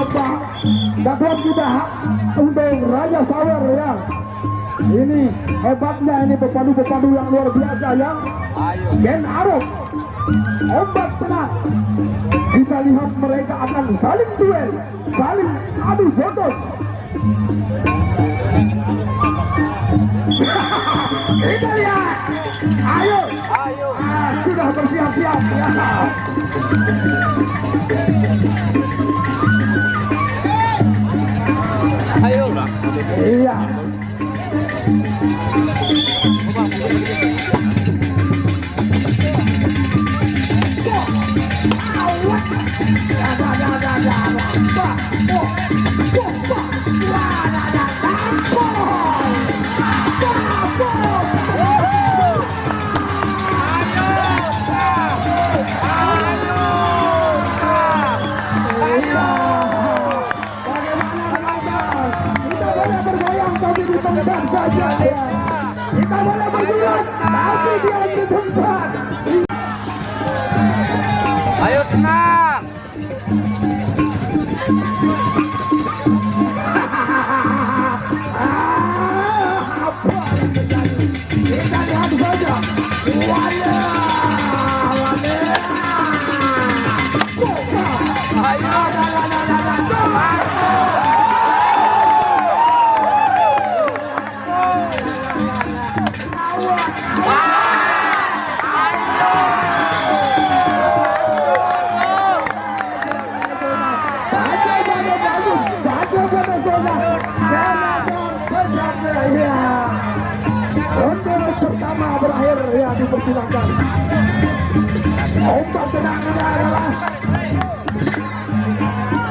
Pak. Dapat kita untuk Raja Sawer ya. Ini hebatnya ini pepandu-pepandu yang luar biasa yang Gen Arok. Ombak tenang. Kita lihat mereka akan saling duel, saling adu jotos. Kita lihat. Ayo. Sudah bersiap-siap ya. Ayo. Iya. Kita boleh bergulat, tapi dia di tempat. Ayo tenang. Apa yang terjadi? Kita lihat saja. Ronde pertama berakhir ya, dipersilakan. Ombak tendangannya adalah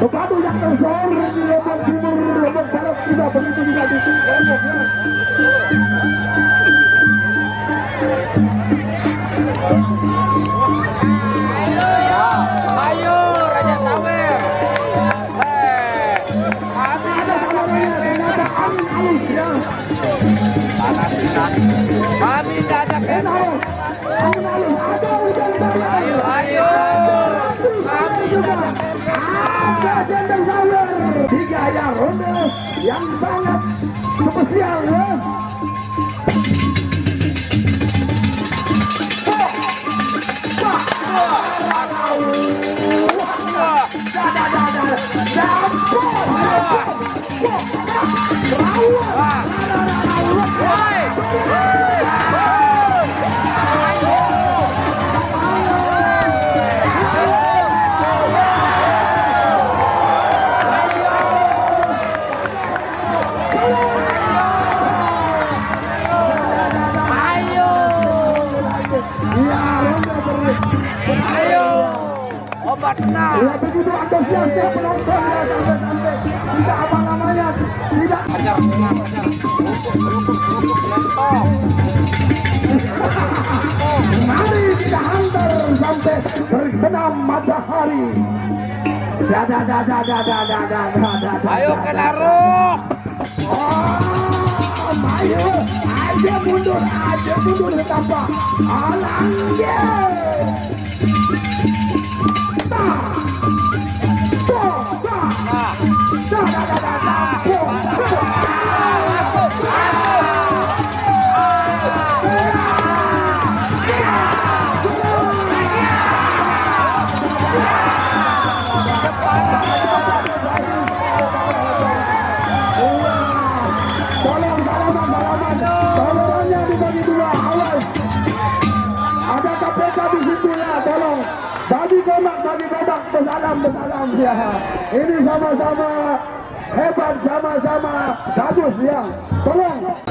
pepandu yang tersor di Lombok Timur, Lombok Barat juga begitu juga di Lombok ya. Ayo Raja Sawer. Ada salurannya, ternyata angin halus ya. Kami tidak ada kendor. Angin halus, ada hujan sawer. Ayo. Kami juga Ada jendeng sawer. Tiga ya, ronde yang sangat spesial ya. obat tenang. Ya begitu antusiasnya penonton ya, sampai tidak apa namanya, tidak Ajar tenang, ajar. mari kita hantar sampai terbenam matahari. Ayo ke Laruk. Ayo, aja mundur betapa alangnya. Tolongannya dibagi dua, awas. Ada KPK di situ ya, tolong. Bagi kodak, besalam ya. Ini sama-sama hebat, sama-sama bagus ya. Tolong.